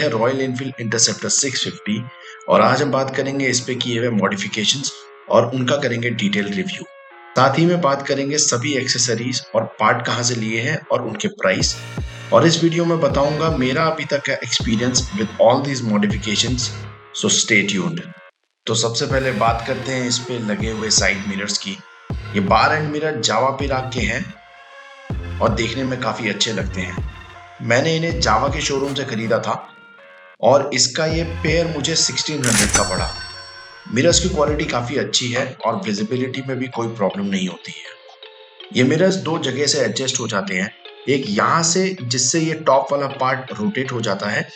है royal Enfield interceptor 650 और आज हम बात करेंगे इस पे किए हुए मॉडिफिकेशंस और उनका करेंगे डिटेल रिव्यू। साथ ही में बात करेंगे सभी एक्सेसरीज और पार्ट कहाँ से लिए हैं और उनके प्राइस, और इस वीडियो में बताऊंगा मेरा अभी तक का experience with all these modifications, so stay tuned. तो सबसे पहले बात करते हैं इस पे लगे हुए साइड मिरर्स की। ये बार एंड मिरर जावा पिराग के हैं और देखने में काफ़ी अच्छे लगते हैं। मैंने इन्हें जावा के शोरूम से खरीदा था और इसका ये पेयर मुझे 1600 का पड़ा। मिरर्स की क्वालिटी काफ़ी अच्छी है और विजिबिलिटी में भी कोई प्रॉब्लम नहीं होती है। ये मिरर्स दो जगह से एडजस्ट हो जाते हैं, एक यहाँ से जिससे ये टॉप वाला पार्ट रोटेट हो जाता है।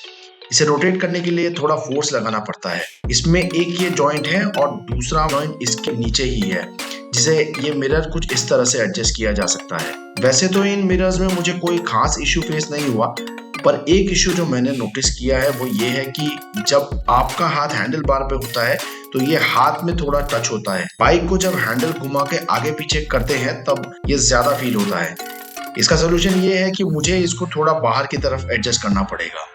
इसे रोटेट करने के लिए थोड़ा फोर्स लगाना पड़ता है। इसमें एक ये जॉइंट है और दूसरा जॉइंट इसके नीचे ही है, जिसे ये मिरर कुछ इस तरह से एडजस्ट किया जा सकता है। वैसे तो इन मिरर्स में मुझे कोई खास इशू फेस नहीं हुआ, पर एक इशू जो मैंने नोटिस किया है वो ये है कि जब आपका हाथ हैंडल बार पे होता है तो ये हाथ में थोड़ा टच होता है। बाइक को जब हैंडल घुमा के आगे पीछे करते हैं तब ये ज्यादा फील होता है। इसका सोल्यूशन ये है कि मुझे इसको थोड़ा बाहर की तरफ एडजस्ट करना पड़ेगा।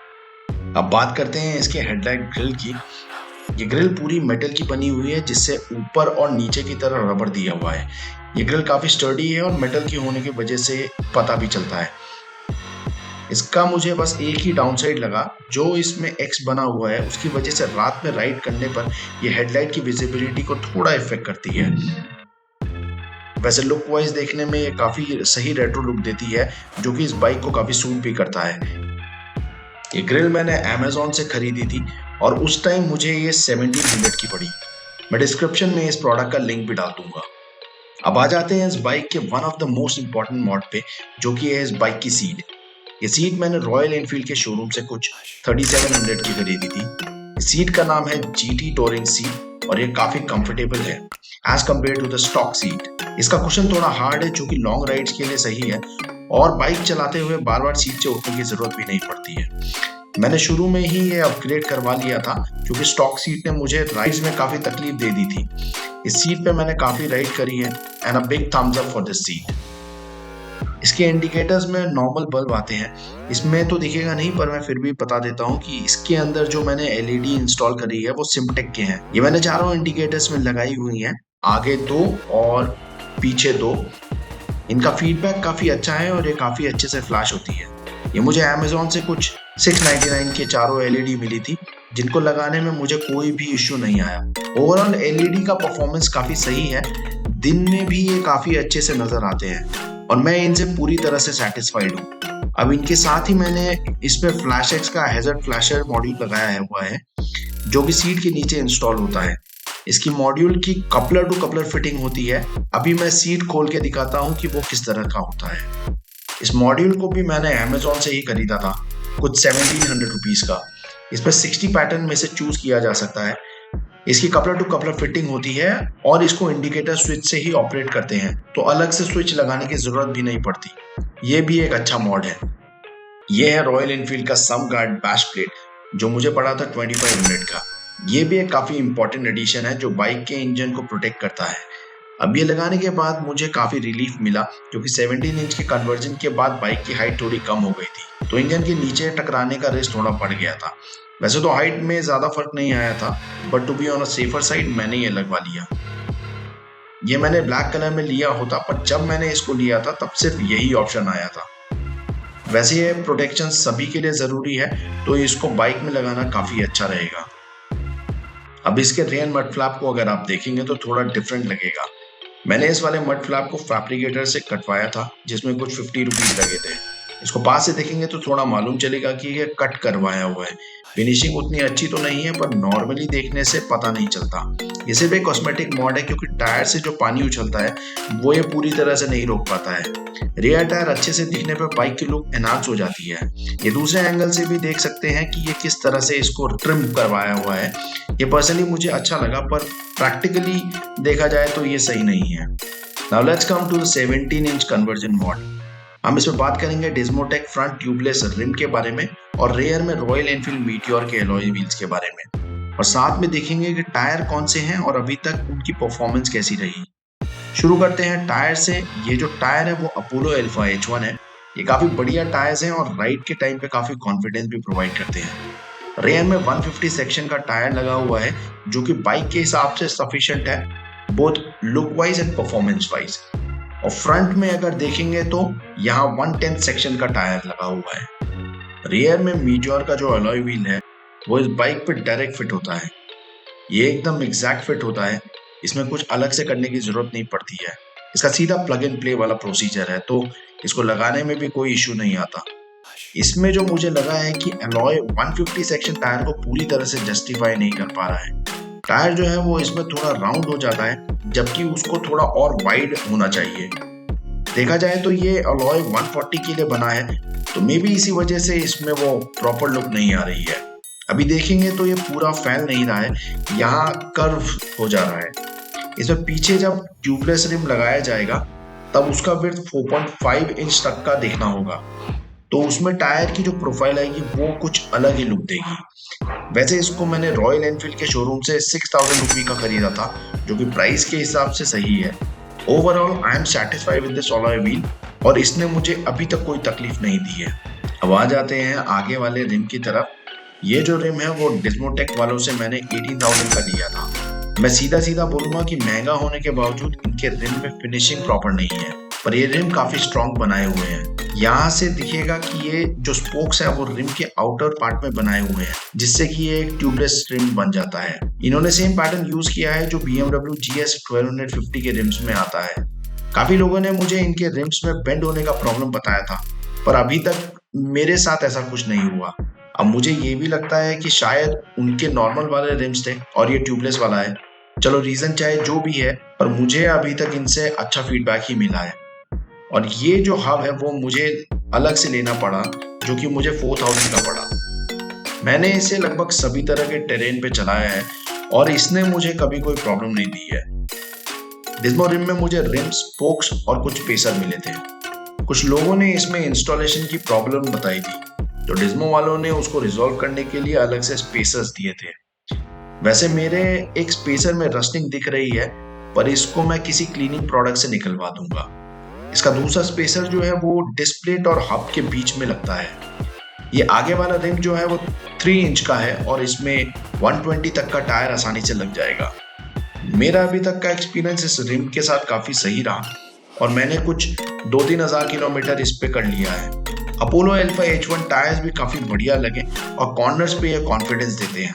अब बात करते हैं इसके हेडलाइट ग्रिल की। ये ग्रिल पूरी मेटल की बनी हुई है, जिससे ऊपर और नीचे की तरफ रबर दिया हुआ है। ये ग्रिल काफी स्टर्डी है और मेटल की होने की वजह से पता भी चलता है। इसका मुझे बस एक ही डाउनसाइड लगा, जो इसमें एक्स बना हुआ है उसकी वजह से रात में राइड करने पर ये हेडलाइट की विजिबिलिटी को थोड़ा इफेक्ट करती है। वैसे लुक वाइज देखने में ये काफी सही रेट्रो लुक देती है, जो कि इस बाइक को काफी सूट भी करता है। ये ग्रिल मैंने अमेज़न से खरीदी थी और उस टाइम मुझे ये 1700 की पड़ी। मैं डिस्क्रिप्शन में इस प्रोडक्ट का लिंक भी डाल दूंगा। अब आ जाते हैं इस बाइक के one of the most important mod पे, जो कि है इस बाइक की सीट। ये सीट मैंने रॉयल एनफील्ड के शोरूम से कुछ 3700 की खरीदी थी। सीट का नाम है GT टूरिंग सीट और ये काफी कंफर्टेबल है as compare to the stock seat. इसका कुशन थोड़ा हार्ड है, जो कि लॉन्ग राइड्स के लिए सही है और बाइक चलाते हुए बार बार सीट से उठने की जरूरत भी नहीं पड़ती है। मैंने शुरू में ही ये अपग्रेड करवा लिया था, क्योंकि स्टॉक सीट ने मुझे राइड्स में काफी तकलीफ दे दी थी। इस सीट पे मैंने काफी राइड करी है and a big thumbs up for this seat. इसके इंडिकेटर्स में नॉर्मल बल्ब आते हैं, इसमें तो दिखेगा नहीं पर मैं फिर भी बता देता हूँ कि इसके अंदर जो मैंने LED इंस्टॉल करी है वो सिमटेक के हैं। ये मैंने चारों इंडिकेटर्स में लगाई हुई हैं, आगे 2 और पीछे 2। इनका फीडबैक काफी अच्छा है और ये काफी अच्छे से फ्लैश होती है। ये मुझे अमेज़न से कुछ 699 के चारों LED मिली थी, जिनको लगाने में मुझे कोई भी इश्यू नहीं आया। ओवरऑल LED का परफॉर्मेंस काफी सही है, दिन में भी ये काफी अच्छे से नजर आते हैं और मैं इनसे पूरी तरह से सेटिस्फाइड हूँ। अब इनके साथ ही मैंने इसमें फ्लैशएक्स का हैजर्ड फ्लैशर मॉड्यूल लगाया हुआ है, जो कि सीट के नीचे इंस्टॉल होता है। इसकी मॉड्यूल की कपलर टू कपलर फिटिंग होती है। अभी मैं सीट खोल के दिखाता हूँ कि वो किस तरह का होता है। इस मॉड्यूल को भी मैंने अमेज़न से ही खरीदा था, कुछ 1700 रुपीज का। इसमें 60 पैटर्न में से चूज किया जा सकता है। इसकी कपलर टू कपलर फिटिंग होती है और इसको इंडिकेटर स्विच से ही ऑपरेट करते हैं, तो अलग से स्विच लगाने की जरूरत भी नहीं पड़ती। ये भी एक अच्छा मॉड है। ये है रॉयल एनफील्ड का सम गार्ड बैश प्लेट, जो मुझे पड़ा था 2500 का। ये भी एक काफी इंपॉर्टेंट एडिशन है जो बाइक के इंजन को प्रोटेक्ट करता है। अब ये लगाने के बाद मुझे काफी रिलीफ मिला, क्योंकि 17 इंच के कन्वर्जन के बाद बाइक की हाइट थोड़ी कम हो गई थी, तो इंजन के नीचे टकराने का रिस्क थोड़ा बढ़ गया था। वैसे तो हाइट में ज्यादा फर्क नहीं आया था, but to be on a safer side मैंने ये लगवा लिया। ये मैंने ब्लैक कलर में लिया होता, पर जब मैंने इसको लिया था तब सिर्फ यही ऑप्शन आया था। वैसे ये प्रोटेक्शन सभी के लिए जरूरी है, तो इसको बाइक में लगाना काफी अच्छा रहेगा। अब इसके रेन मड फ्लैप को अगर आप देखेंगे तो थोड़ा डिफरेंट लगेगा। मैंने इस वाले मड फ्लैप को फैब्रिकेटर से कटवाया था, जिसमें कुछ 50 रुपीज लगे थे। इसको पास से देखेंगे तो थोड़ा मालूम चलेगा कि ये कट करवाया हुआ है। फिनिशिंग उतनी अच्छी तो नहीं है, पर नॉर्मली देखने से पता नहीं चलता। ये सिर्फ एक कॉस्मेटिक मॉड है, क्योंकि टायर से जो पानी उछलता है वो ये पूरी तरह से नहीं रोक पाता है। रियर टायर अच्छे से दिखने पर बाइक की लुक एनहांस हो जाती है। ये दूसरे एंगल से भी देख सकते हैं कि ये किस तरह से इसको ट्रिम करवाया हुआ है। ये पर्सनली मुझे अच्छा लगा, पर प्रैक्टिकली देखा जाए तो ये सही नहीं है। Now let's come to the 17 inch conversion mod. हम इसमें बात करेंगे डिस्मोटेक फ्रंट ट्यूबलेस रिम के बारे में और रेयर में रॉयल एनफील्ड मीटियोर के एलॉय व्हील्स के बारे में, और साथ में देखेंगे कि टायर कौन से हैं और अभी तक उनकी परफॉर्मेंस कैसी रही। शुरू करते हैं टायर से। ये जो टायर है वो अपोलो अल्फा H1 है। ये काफी बढ़िया टायर्स हैं और राइड के टाइम पे काफी कॉन्फिडेंस भी प्रोवाइड करते हैं। रेयर में 150 सेक्शन का टायर लगा हुआ है जो कि बाइक के हिसाब से सफिशिएंट है, both look wise and performance wise. और फ्रंट में अगर देखेंगे तो यहाँ 110 सेक्शन का टायर लगा हुआ है। रियर में मीटियोर का जो अलॉय व्हील है वो इस बाइक पे डायरेक्ट फिट होता है। ये एकदम एग्जैक्ट फिट होता है, इसमें कुछ अलग से करने की जरूरत नहीं पड़ती है। इसका सीधा प्लग एंड प्ले वाला प्रोसीजर है, तो इसको लगाने में भी कोई इश्यू नहीं आता। इसमें जो मुझे लगा है कि अलॉय 150 सेक्शन टायर को पूरी तरह से जस्टिफाई नहीं कर पा रहा है। टायर जो है वो इसमें थोड़ा राउंड हो जाता है, जबकि उसको थोड़ा और वाइड होना चाहिए। देखा जाए तो ये अलॉय 140 के लिए बना है, तो मे बी इसी वजह से इसमें वो प्रॉपर लुक नहीं आ रही है। अभी देखेंगे तो ये पूरा फैल नहीं रहा है, यहाँ कर्व हो जा रहा है। इसमें पीछे जब ट्यूबलेस रिम लगाया जाएगा तब उसका विड्थ 4.5 इंच तक का देखना होगा, तो उसमें टायर की जो प्रोफाइल आएगी वो कुछ अलग ही लुक देगी। वैसे इसको मैंने रॉयल एनफील्ड के शोरूम से 6000 रुपये का खरीदा था, जो कि प्राइस के हिसाब से सही है। Overall I am satisfied with this alloy wheel और इसने मुझे अभी तक कोई तकलीफ नहीं दी है। अब आ जाते हैं आगे वाले रिम की तरफ। ये जो रिम है वो डिस्मोटेक वालों से मैंने 18,000 का लिया था। मैं सीधा सीधा बोलूंगा कि महंगा होने के बावजूद इनके रिम में फिनिशिंग प्रॉपर नहीं है, पर ये रिम काफी स्ट्रॉन्ग बनाए हुए हैं। यहाँ से दिखेगा कि ये जो स्पोक्स है वो रिम के आउटर पार्ट में बनाए हुए हैं, जिससे कि ये एक ट्यूबलेस रिम बन जाता है। इन्होंने सेम पैटर्न यूज किया है जो BMW GS 1250 के रिम्स में आता है। काफी लोगों ने मुझे इनके रिम्स में बेंड होने का प्रॉब्लम बताया था, पर अभी तक मेरे साथ ऐसा कुछ नहीं हुआ। अब मुझे ये भी लगता है कि शायद उनके नॉर्मल वाले रिम्स थे और ये ट्यूबलेस वाला है। चलो रीजन चाहे जो भी है, पर मुझे अभी तक इनसे अच्छा फीडबैक ही मिला है। और ये जो हब है वो मुझे अलग से लेना पड़ा, जो कि मुझे 4000 का पड़ा। मैंने इसे लगभग सभी तरह के टेरेन पे चलाया है और इसने मुझे कभी कोई प्रॉब्लम नहीं दी है। डिस्मो रिम में मुझे रिम्स, स्पोक्स और कुछ पेसर मिले थे। कुछ लोगों ने इसमें इंस्टॉलेशन की प्रॉब्लम बताई थी, तो डिस्मो वालों ने उसको रिजॉल्व करने के लिए अलग से स्पेसर्स दिए थे। वैसे मेरे एक स्पेसर में रस्टिंग दिख रही है, पर इसको मैं किसी क्लीनिंग प्रोडक्ट से निकलवा दूंगा। इसका दूसरा स्पेसर जो है वो डिस्प्लेट और हब के बीच में लगता है। ये आगे वाला रिम जो है वो 3 इंच का है और इसमें 120 तक का टायर आसानी से लग जाएगा। मेरा अभी तक का एक्सपीरियंस इस रिम के साथ काफी सही रहा और मैंने कुछ 2-3 हजार किलोमीटर इस पे कर लिया है। अपोलो अल्फा H1 टायर्स भी काफी बढ़िया लगे और कॉर्नर्स पे ये कॉन्फिडेंस देते हैं।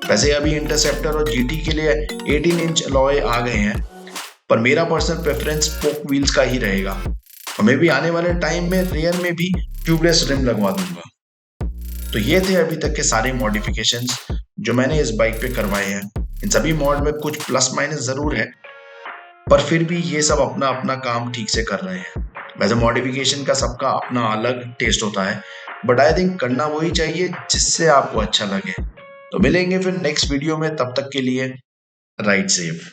वैसे अभी इंटरसेप्टर और GT के लिए 18 इंच अलॉय आ गए हैं, पर मेरा पर्सनल प्रेफरेंस स्पोक व्हील्स का ही रहेगा और मैं भी आने वाले टाइम में रियर में भी ट्यूबलेस रिम लगवा दूंगा। तो ये थे अभी तक के सारे मॉडिफिकेशंस जो मैंने इस बाइक पे करवाए हैं। इन सभी मॉड में कुछ प्लस माइनस जरूर है, पर फिर भी ये सब अपना अपना काम ठीक से कर रहे हैं। वैसे मॉडिफिकेशन का सबका अपना अलग टेस्ट होता है, बट आई थिंक करना वही चाहिए जिससे आपको अच्छा लगे। तो मिलेंगे फिर नेक्स्ट वीडियो में, तब तक के लिए राइड सेफ।